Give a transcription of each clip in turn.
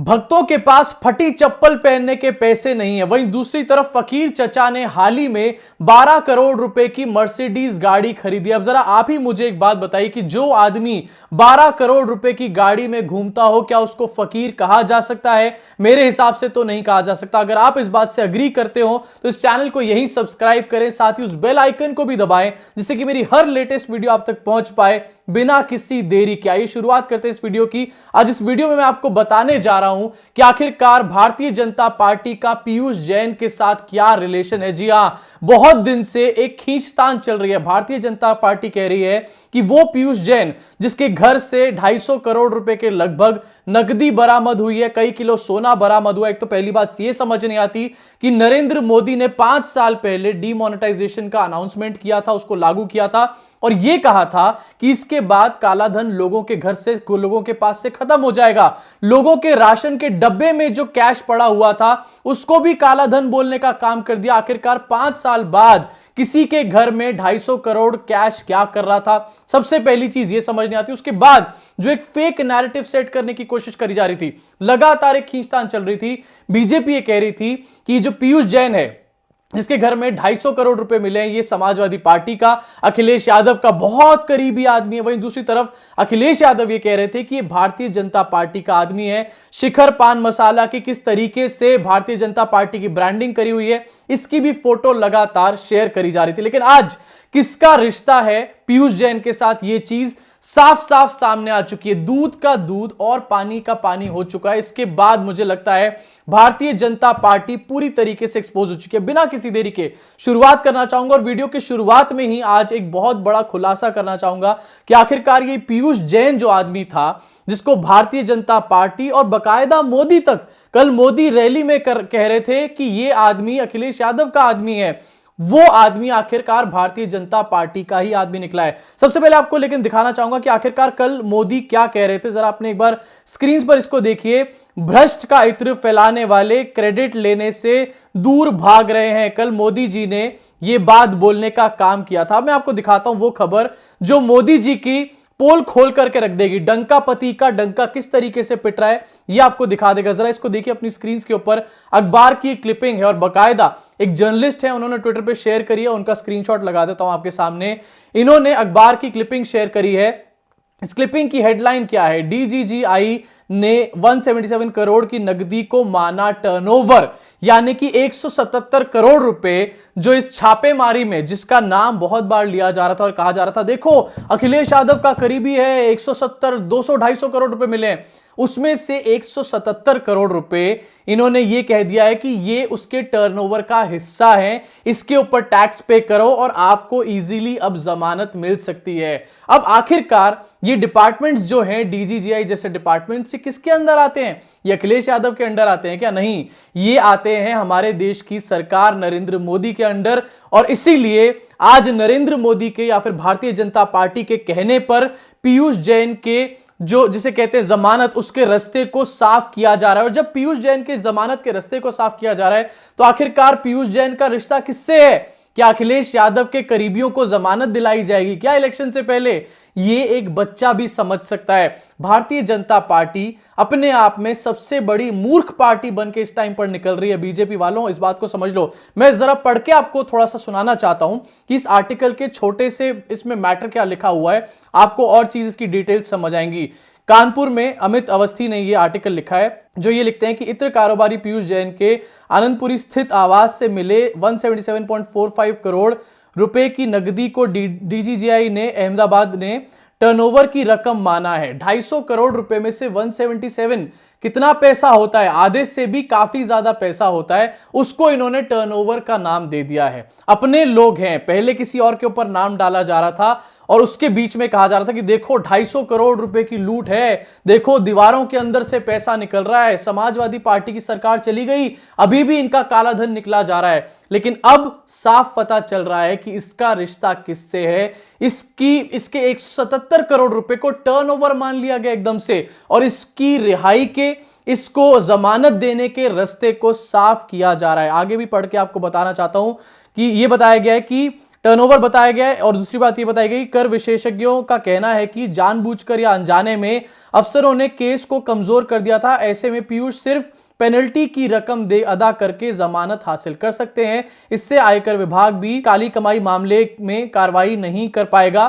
भक्तों के पास फटी चप्पल पहनने के पैसे नहीं है। वहीं दूसरी तरफ फकीर चचा ने हाल ही में 12 करोड़ रुपए की मर्सिडीज गाड़ी खरीदी। अब जरा आप ही मुझे एक बात बताइए कि जो आदमी 12 करोड़ रुपए की गाड़ी में घूमता हो, क्या उसको फकीर कहा जा सकता है? मेरे हिसाब से तो नहीं कहा जा सकता। अगर आप इस बात से अग्री करते हो तो इस चैनल को यही सब्सक्राइब करें, साथ ही उस बेल आइकन को भी दबाएं जिससे कि मेरी हर लेटेस्ट वीडियो आप तक पहुंच पाए बिना किसी देरी के। आइए शुरुआत करते हैं इस वीडियो की। आज इस वीडियो में मैं आपको बताने जा रहा हूं कि आखिरकार भारतीय जनता पार्टी का पीयूष जैन के साथ क्या रिलेशन है। जी हां, बहुत दिन से एक खींचतान चल रही है। भारतीय जनता पार्टी कह रही है कि वो पीयूष जैन जिसके घर से 250 करोड़ रुपए के लगभग नकदी बरामद हुई है, कई किलो सोना बरामद हुआ। एक तो पहली बात यह समझ नहीं आती कि नरेंद्र मोदी ने 5 साल पहले डीमोनेटाइजेशन का अनाउंसमेंट किया था, उसको लागू किया था और यह कहा था कि इसके बाद काला धन लोगों के घर से, लोगों के पास से खत्म हो जाएगा। लोगों के राशन के डब्बे में जो कैश पड़ा हुआ था उसको भी काला धन बोलने का काम कर दिया। आखिरकार 5 साल बाद किसी के घर में 250 करोड़ कैश क्या कर रहा था? सबसे पहली चीज यह समझ नहीं आती। उसके बाद जो एक फेक नैरेटिव सेट करने की कोशिश करी जा रही थी, लगातार एक खींचतान चल रही थी। बीजेपी ये कह रही थी कि जो पीयूष जैन है जिसके घर में 250 करोड़ रुपए मिले हैं, ये समाजवादी पार्टी का, अखिलेश यादव का बहुत करीबी आदमी है। वहीं दूसरी तरफ अखिलेश यादव ये कह रहे थे कि ये भारतीय जनता पार्टी का आदमी है। शिखर पान मसाला की किस तरीके से भारतीय जनता पार्टी की ब्रांडिंग करी हुई है, इसकी भी फोटो लगातार शेयर करी जा रही थी। लेकिन आज किसका रिश्ता है पीयूष जैन के साथ, ये चीज साफ साफ सामने आ चुकी है। दूध का दूध और पानी का पानी हो चुका है। इसके बाद मुझे लगता है भारतीय जनता पार्टी पूरी तरीके से एक्सपोज हो चुकी है। बिना किसी देरी के शुरुआत करना चाहूंगा और वीडियो की शुरुआत में ही आज एक बहुत बड़ा खुलासा करना चाहूंगा कि आखिरकार ये पीयूष जैन जो आदमी था, जिसको भारतीय जनता पार्टी और बकायदा मोदी तक कल मोदी रैली में कह रहे थे कि ये आदमी अखिलेश यादव का आदमी है, वो आदमी आखिरकार भारतीय जनता पार्टी का ही आदमी निकला है। सबसे पहले आपको लेकिन दिखाना चाहूंगा कि आखिरकार कल मोदी क्या कह रहे थे। जरा आपने एक बार स्क्रीन पर इसको देखिए। भ्रष्ट का इत्र फैलाने वाले क्रेडिट लेने से दूर भाग रहे हैं, कल मोदी जी ने यह बात बोलने का काम किया था। मैं आपको दिखाता हूं वो खबर जो मोदी जी की पोल खोल करके रख देगी। डंका पति का डंका किस तरीके से पिट रहा है ये आपको दिखा देगा। जरा इसको देखिए अपनी स्क्रीन के ऊपर। अखबार की क्लिपिंग है और बकायदा एक जर्नलिस्ट है, उन्होंने ट्विटर पे शेयर करी है। उनका स्क्रीनशॉट लगा देता हूं आपके सामने। इन्होंने अखबार की क्लिपिंग शेयर करी है। इस क्लिपिंग की हेडलाइन क्या है? डीजीजीआई ने 177 करोड़ की नकदी को माना टर्नओवर, यानी कि 177 करोड़ रुपए जो इस छापेमारी में, जिसका नाम बहुत बार लिया जा रहा था और कहा जा रहा था देखो अखिलेश यादव का करीबी है, 170, 200, 250 करोड़ रुपए मिले हैं, उसमें से 177 करोड़ रुपए इन्होंने ये कह दिया है कि ये उसके टर्नओवर का हिस्सा है, इसके ऊपर टैक्स पे करो और आपको इजीली अब जमानत मिल सकती है। अब आखिरकार ये डिपार्टमेंट्स जो हैं, डीजीजीआई जैसे डिपार्टमेंट, से किसके अंदर आते हैं? ये अखिलेश यादव के अंडर आते हैं क्या? नहीं, ये आते हैं हमारे देश की सरकार नरेंद्र मोदी के अंडर। और इसीलिए आज नरेंद्र मोदी के या फिर भारतीय जनता पार्टी के कहने पर पीयूष जैन के जो जिसे कहते हैं जमानत, उसके रास्ते को साफ किया जा रहा है। और जब पीयूष जैन के जमानत के रास्ते को साफ किया जा रहा है तो आखिरकार पीयूष जैन का रिश्ता किससे है? क्या अखिलेश यादव के करीबियों को जमानत दिलाई जाएगी क्या इलेक्शन से पहले? ये एक बच्चा भी समझ सकता है। भारतीय जनता पार्टी अपने आप में सबसे बड़ी मूर्ख पार्टी बन के इस टाइम पर निकल रही है। बीजेपी वालों, इस बात को समझ लो। मैं जरा पढ़ के आपको थोड़ा सा सुनाना चाहता हूं कि इस आर्टिकल के छोटे से इसमें मैटर क्या लिखा हुआ है, आपको और चीज इसकी डिटेल्स समझ आएंगी। कानपुर में अमित अवस्थी ने यह आर्टिकल लिखा है, जो ये लिखते हैं कि इत्र कारोबारी पीयूष जैन के आनंदपुरी स्थित आवास से मिले 177.45 करोड़ रुपए की नकदी को डीजीजीआई ने अहमदाबाद ने टर्नओवर की रकम माना है। 250 करोड़ रुपए में से 177 कितना पैसा होता है? आधे से भी काफी ज्यादा पैसा होता है, उसको इन्होंने टर्नओवर का नाम दे दिया है। अपने लोग हैं, पहले किसी और के ऊपर नाम डाला जा रहा था और उसके बीच में कहा जा रहा था कि देखो 250 करोड़ रुपए की लूट है, देखो दीवारों के अंदर से पैसा निकल रहा है, समाजवादी पार्टी की सरकार चली गई, अभी भी इनका काला धन निकला जा रहा है। लेकिन अब साफ पता चल रहा है कि इसका रिश्ता किससे है। इसके 177 करोड़ रुपए को टर्नओवर मान लिया गया एकदम से और इसकी रिहाई के, इसको जमानत देने के रास्ते को साफ किया जा रहा है। आगे भी पढ़ के आपको बताना चाहता हूं कि यह बताया गया है कि टर्नओवर बताया गया है। और दूसरी बात यह बताई गई, कर विशेषज्ञों का कहना है कि जानबूझकर या अनजाने में अफसरों ने केस को कमजोर कर दिया था। ऐसे में पीयूष सिर्फ पेनल्टी की रकम अदा करके जमानत हासिल कर सकते हैं। इससे आयकर विभाग भी काली कमाई मामले में कार्रवाई नहीं कर पाएगा।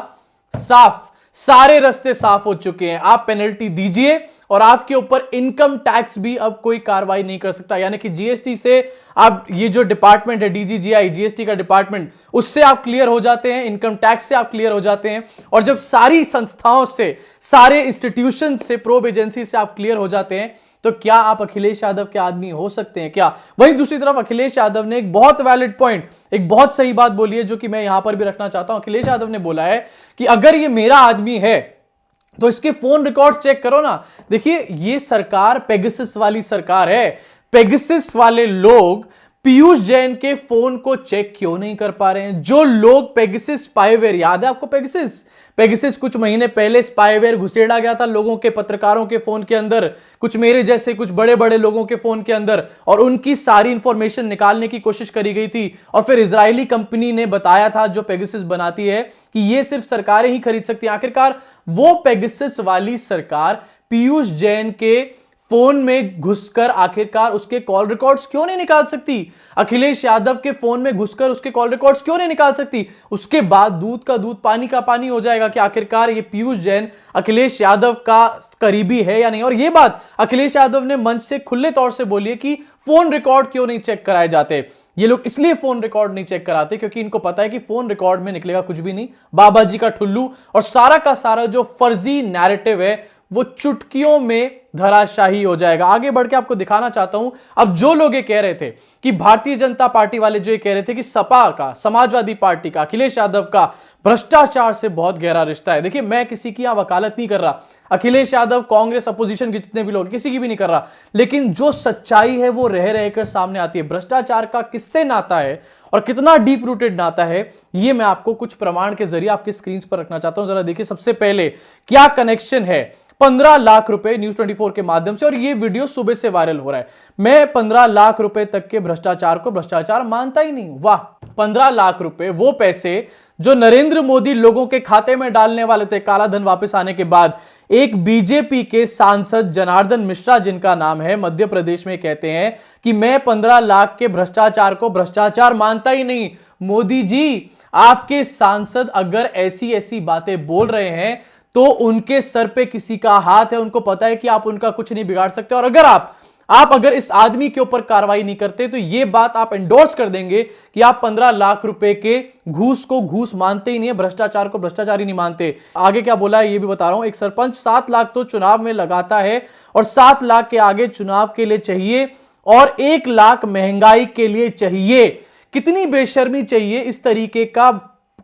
साफ, सारे रास्ते साफ हो चुके हैं। आप पेनल्टी दीजिए और आपके ऊपर इनकम टैक्स भी अब कोई कार्रवाई नहीं कर सकता। यानी कि जीएसटी से आप, ये जो डिपार्टमेंट है डीजीजीआई, जीएसटी का डिपार्टमेंट, उससे आप क्लियर हो जाते हैं, इनकम टैक्स से आप क्लियर हो जाते हैं। और जब सारी संस्थाओं से, सारे इंस्टीट्यूशन से, प्रोब एजेंसी से आप क्लियर हो जाते हैं, तो क्या आप अखिलेश यादव के आदमी हो सकते हैं क्या? वहीं दूसरी तरफ अखिलेश यादव ने एक बहुत वैलिड पॉइंट, एक बहुत सही बात बोली है, जो कि मैं यहां पर भी रखना चाहता हूं। अखिलेश यादव ने बोला है कि अगर ये मेरा आदमी है तो इसके फोन रिकॉर्ड चेक करो ना। देखिए, ये सरकार पेगासस वाली सरकार है। पेगासस वाले लोग पीयूष जैन के फोन को चेक क्यों नहीं कर पा रहे हैं? जो लोग पेगासस स्पाईवेयर, याद है आपको पेगासस कुछ महीने पहले स्पाईवेयर घुसेड़ा गया था लोगों के, पत्रकारों के फोन के अंदर, कुछ मेरे जैसे कुछ बड़े बड़े लोगों के फोन के अंदर, और उनकी सारी इंफॉर्मेशन निकालने की कोशिश करी गई थी। और फिर इजरायली कंपनी ने बताया था, जो पेगासस बनाती है, कि यह सिर्फ सरकारें ही खरीद सकती हैं। आखिरकार वो पेगासस वाली सरकार पीयूष जैन के फोन में घुसकर आखिरकार उसके कॉल रिकॉर्ड्स क्यों नहीं निकाल सकती? अखिलेश यादव के फोन में घुसकर उसके कॉल रिकॉर्ड्स क्यों नहीं निकाल सकती? उसके बाद दूध का दूध, पानी का पानी हो जाएगा कि आखिरकार ये पीयूष जैन अखिलेश यादव का करीबी है या नहीं। और ये बात अखिलेश यादव ने मंच से खुले तौर से बोली है कि फोन रिकॉर्ड क्यों नहीं चेक कराए जाते। ये लोग इसलिए फोन रिकॉर्ड नहीं चेक कराते क्योंकि इनको पता है कि फोन रिकॉर्ड में निकलेगा कुछ भी नहीं, बाबा जी का ठुल्लू, और सारा का सारा जो फर्जी नैरेटिव है वो चुटकियों में धराशाही हो जाएगा। आगे बढ़ के आपको दिखाना चाहता हूं, अब जो लोग ये कह रहे थे कि भारतीय जनता पार्टी वाले जो ये कह रहे थे कि सपा का, समाजवादी पार्टी का, अखिलेश यादव का भ्रष्टाचार से बहुत गहरा रिश्ता है। देखिए, मैं किसी की यहां वकालत नहीं कर रहा, अखिलेश यादव, कांग्रेस, अपोजिशन के जितने भी लोग, किसी की भी नहीं कर रहा, लेकिन जो सच्चाई है वो रह रहकर सामने आती है। भ्रष्टाचार का किससे नाता है और कितना डीप रूटेड नाता है, ये मैं आपको कुछ प्रमाण के जरिए आपकी स्क्रीन पर रखना चाहता हूं। जरा देखिए, सबसे पहले क्या कनेक्शन है 15 लाख रुपए न्यूज 24 के माध्यम से, और ये वीडियो सुबह से वायरल हो रहा है। मैं 15 लाख रुपए तक के भ्रष्टाचार को भ्रष्टाचार मानता ही नहीं। वाह, 15 लाख रुपए, वो पैसे जो नरेंद्र मोदी लोगों के खाते में डालने वाले थे काला धन वापस आने के बाद, एक बीजेपी के सांसद जनार्दन मिश्रा, जिनका नाम है, मध्य प्रदेश में कहते हैं कि मैं 15 लाख के भ्रष्टाचार को भ्रष्टाचार मानता ही नहीं। मोदी जी, आपके सांसद अगर ऐसी ऐसी बातें बोल रहे हैं तो उनके सर पे किसी का हाथ है, उनको पता है कि आप उनका कुछ नहीं बिगाड़ सकते। और अगर आप इस आदमी के ऊपर कार्रवाई नहीं करते तो यह बात आप एंडोर्स कर देंगे कि आप 15 लाख रुपए के घूस को घूस मानते ही नहीं है, भ्रष्टाचार को भ्रष्टाचार ही नहीं मानते। आगे क्या बोला है ये भी बता रहा हूं। एक सरपंच 7 लाख तो चुनाव में लगाता है और 7 लाख के आगे चुनाव के लिए चाहिए और 1 लाख महंगाई के लिए चाहिए। कितनी बेशर्मी चाहिए इस तरीके का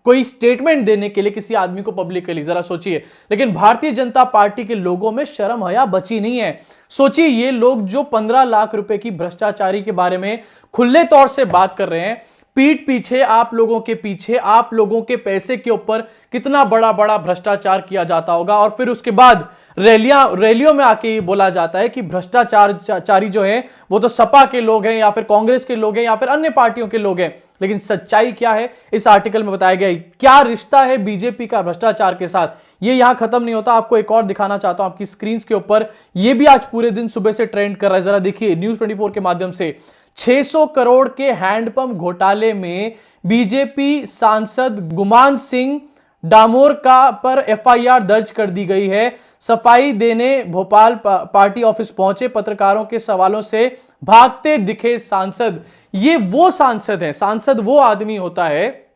कोई स्टेटमेंट देने के लिए किसी आदमी को पब्लिकली, जरा सोचिए। लेकिन भारतीय जनता पार्टी के लोगों में शर्म हया बची नहीं है। सोचिए, ये लोग जो 15 लाख रुपए की भ्रष्टाचारी के बारे में खुले तौर से बात कर रहे हैं, पीठ पीछे, आप लोगों के पीछे, आप लोगों के पैसे के ऊपर कितना बड़ा बड़ा भ्रष्टाचार किया जाता होगा। और फिर उसके बाद रैलियों में आके बोला जाता है कि भ्रष्टाचारी जो है वो तो सपा के लोग हैं या फिर कांग्रेस के लोग हैं या फिर अन्य पार्टियों के लोग हैं। लेकिन सच्चाई क्या है, इस आर्टिकल में बताया गया है। क्या रिश्ता है बीजेपी का भ्रष्टाचार के साथ, ये यहां खत्म नहीं होता। आपको एक और दिखाना चाहता हूं आपकी स्क्रीन के ऊपर, ये भी आज पूरे दिन सुबह से ट्रेंड कर रहा है। जरा देखिए, न्यूज 24 के माध्यम से 600 करोड़ के हैंडपंप घोटाले में बीजेपी सांसद गुमान सिंह डामोर का पर एफआईआर दर्ज कर दी गई है। सफाई देने भोपाल पार्टी ऑफिस पहुंचे, पत्रकारों के सवालों से भागते दिखे सांसद। ये वो सांसद है, सांसद वो आदमी होता है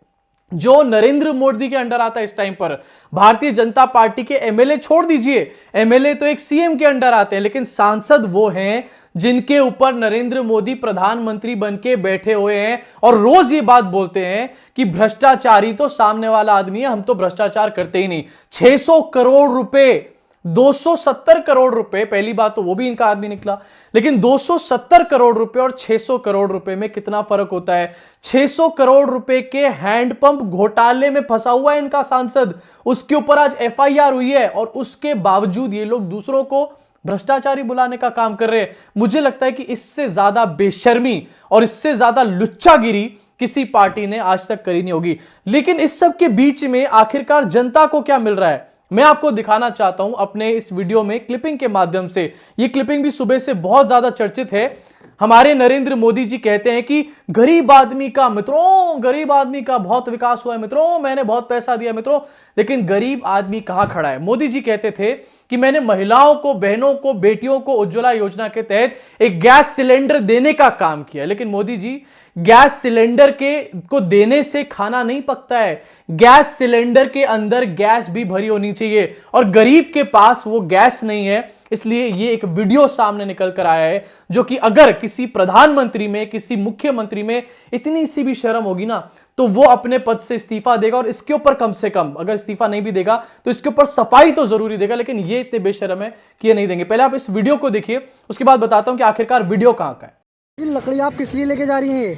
जो नरेंद्र मोदी के अंडर आता है। इस टाइम पर भारतीय जनता पार्टी के एमएलए छोड़ दीजिए, एमएलए तो एक सीएम के अंडर आते हैं, लेकिन सांसद वो हैं जिनके ऊपर नरेंद्र मोदी प्रधानमंत्री बनके बैठे हुए हैं और रोज ये बात बोलते हैं कि भ्रष्टाचारी तो सामने वाला आदमी है, हम तो भ्रष्टाचार करते ही नहीं। 600 करोड़ रुपए, 270 करोड़ रुपए, पहली बात तो वो भी इनका आदमी निकला, लेकिन 270 करोड़ रुपए और 600 करोड़ रुपए में कितना फर्क होता है। 600 करोड़ रुपए के हैंडपंप घोटाले में फंसा हुआ है इनका सांसद, उसके ऊपर आज एफआईआर हुई है और उसके बावजूद ये लोग दूसरों को भ्रष्टाचारी बुलाने का काम कर रहे हैं। मुझे लगता है कि इससे ज्यादा बेशर्मी और इससे ज्यादा लुच्चागिरी किसी पार्टी ने आज तक करी नहीं होगी। लेकिन इस सब के बीच में आखिरकार जनता को क्या मिल रहा है, मैं आपको दिखाना चाहता हूं अपने इस वीडियो में क्लिपिंग के माध्यम से। यह क्लिपिंग भी सुबह से बहुत ज्यादा चर्चित है। हमारे नरेंद्र मोदी जी कहते हैं कि गरीब आदमी का मित्रों, गरीब आदमी का बहुत विकास हुआ है मित्रों, मैंने बहुत पैसा दिया मित्रों। लेकिन गरीब आदमी कहां खड़ा है? मोदी जी कहते थे कि मैंने महिलाओं को, बहनों को, बेटियों को उज्ज्वला योजना के तहत एक गैस सिलेंडर देने का काम किया। लेकिन मोदी जी, गैस सिलेंडर को देने से खाना नहीं पकता है। गैस सिलेंडर के अंदर गैस भी भरी होनी चाहिए और गरीब के पास वो गैस नहीं है। इसलिए ये एक वीडियो सामने निकल कर आया है जो कि अगर किसी प्रधानमंत्री में, किसी मुख्यमंत्री में इतनी सी भी शर्म होगी ना, तो वो अपने पद से इस्तीफा देगा। और इसके ऊपर कम से कम, अगर इस्तीफा नहीं भी देगा तो इसके ऊपर सफाई तो जरूरी देगा। लेकिन ये इतने बेशर्म है कि ये नहीं देंगे। पहले आप इस वीडियो को देखिए, उसके बाद बताता हूं कि आखिरकार वीडियो कहां का है। लकड़ी आप किस लिए लेके जा रही हैं?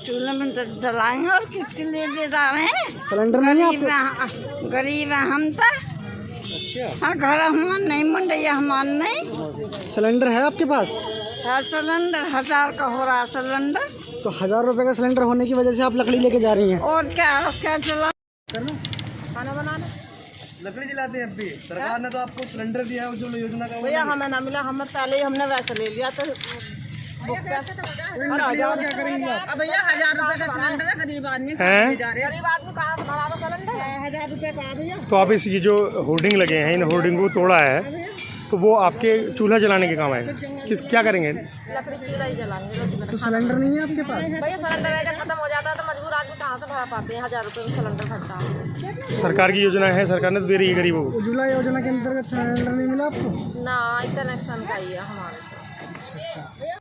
चूल्हे में जलाएंगे और किसके लिए ले जा रहे हैं? सिलेंडर नहीं है गरीब आपके? हैं, गरीब हैं हम तो। अच्छा, हाँ, घर हमार नहीं, मुंडैया हमार नहीं। सिलेंडर है आपके पास? है सिलेंडर, 1000 का हो रहा है सिलेंडर। तो 1000 रुपए का सिलेंडर होने की वजह से आप लकड़ी लेके जा रही हैं? और क्या चला खाना बनाना, लकड़ी जलाते हैं। अभी सरकार ने तो आपको सिलेंडर दिया है उज्ज्वला योजना का। भैया हमें ना मिला, हमें पहले ही हमने वैसे ले लिया। तो क्या करेंगी आप? अब भैया 1000 रुपए का सिलेंडर है, गरीब आदमी हैं? गरीब आदमी कहाँ से भरा सिलेंडर? 1000 रुपए का भैया। तो आप इस ये जो होर्डिंग लगे हैं, इन होर्डिंग को तोड़ा है, तो वो आपके चूल्हा जलाने के काम आएगा? क्या करेंगे? लकड़ी चूल्हा ही जलाएंगे। तो सिलेंडर नहीं है आपके पास? भैया सिलेंडर जब खत्म हो जाता है तो मजबूर आदमी कहाँ से भरा पाते हैं? 1000 रुपए में सिलेंडर खरीदा है। सरकार की योजना है, सरकार ने तो दे रही है गरीबों को। उज्ज्वला योजना के अंतर्गत सिलेंडर नहीं मिला आपको? ना, कनेक्शन का ही है हमारे।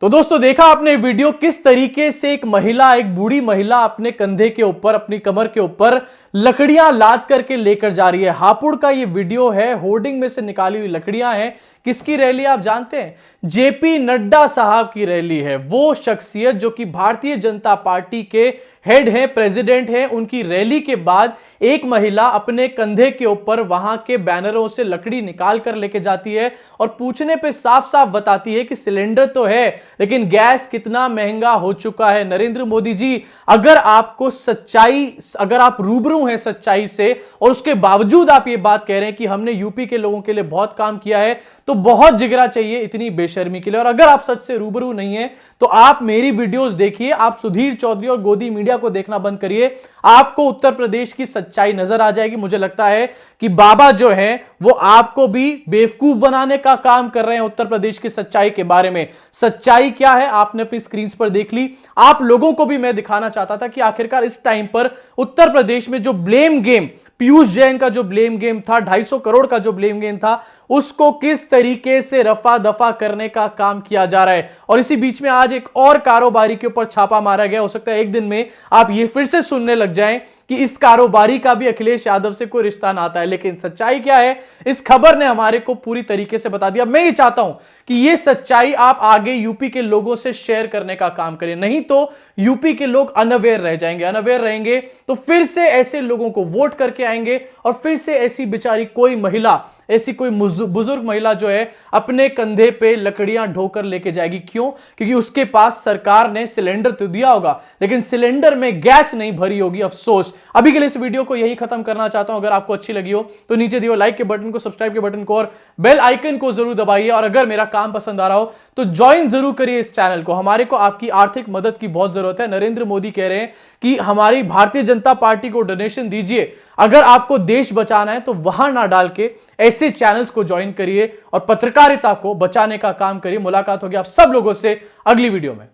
तो दोस्तों, देखा आपने वीडियो किस तरीके से एक महिला, एक बूढ़ी महिला अपने कंधे के ऊपर, अपनी कमर के ऊपर लकड़ियां लाद करके लेकर जा रही है। हापुड़ का ये वीडियो है, होर्डिंग में से निकाली हुई लकड़ियां हैं। किसकी रैली आप जानते हैं? जेपी नड्डा साहब की रैली है। वो शख्सियत जो कि भारतीय जनता पार्टी के हेड हैं, प्रेसिडेंट हैं, उनकी रैली के बाद एक महिला अपने कंधे के ऊपर वहां के बैनरों से लकड़ी निकाल कर लेके जाती है और पूछने पे साफ साफ बताती है कि सिलेंडर तो है लेकिन गैस कितना महंगा हो चुका है। नरेंद्र मोदी जी, अगर आपको सच्चाई, अगर आप रूबरू हैं सच्चाई से और उसके बावजूद आप ये बात कह रहे हैं कि हमने यूपी के लोगों के लिए बहुत काम किया है, तो बहुत जिगरा चाहिए इतनी बेशर्मी के लिए। और अगर आप सच से रूबरू नहीं है तो आप मेरी वीडियोस देखिए, आप सुधीर चौधरी और गोदी मीडिया को देखना बंद करिए, आपको उत्तर प्रदेश की सच्चाई नजर आ जाएगी। मुझे लगता है कि बाबा जो है वो आपको भी बेवकूफ बनाने का काम कर रहे हैं उत्तर प्रदेश की सच्चाई के बारे में। सच्चाई क्या है आपने अपनी स्क्रीन पर देख ली। आप लोगों को भी मैं दिखाना चाहता था कि आखिरकार इस टाइम पर उत्तर प्रदेश में जो ब्लेम गेम, पीयूष जैन का जो ब्लेम गेम था, 250 करोड़ का जो ब्लेम गेम था, उसको किस तरीके से रफा दफा करने का काम किया जा रहा है। और इसी बीच में आज एक और कारोबारी के ऊपर छापा मारा गया। हो सकता है एक दिन में आप ये फिर से सुनने लग जाएं कि इस कारोबारी का भी अखिलेश यादव से कोई रिश्ता नाता है। लेकिन सच्चाई क्या है, इस खबर ने हमारे को पूरी तरीके से बता दिया। मैं ये चाहता हूं कि ये सच्चाई आप आगे यूपी के लोगों से शेयर करने का काम करें, नहीं तो यूपी के लोग अनअवेयर रह जाएंगे। अनअवेयर रहेंगे तो फिर से ऐसे लोगों को वोट करके आएंगे और फिर से ऐसी बेचारी कोई महिला, ऐसी कोई बुजुर्ग महिला जो है अपने कंधे पे लकड़ियां ढोकर लेके जाएगी। क्यों? क्योंकि उसके पास सरकार ने सिलेंडर तो दिया होगा लेकिन सिलेंडर में गैस नहीं भरी होगी। अफसोस। अभी के लिए इस वीडियो को यही खत्म करना चाहता हूं। अगर आपको अच्छी लगी हो तो नीचे दिए लाइक के बटन को, सब्सक्राइब के बटन को और बेल आइकन को जरूर दबाइए। और अगर मेरा काम पसंद आ रहा हो तो ज्वाइन जरूर करिए इस चैनल को। हमारे को आपकी आर्थिक मदद की बहुत जरूरत है। नरेंद्र मोदी कह रहे हैं कि हमारी भारतीय जनता पार्टी को डोनेशन दीजिए। अगर आपको देश बचाना है तो वहां ना डाल के ऐसे चैनल्स को ज्वाइन करिए और पत्रकारिता को बचाने का काम करिए। मुलाकात होगी आप सब लोगों से अगली वीडियो में।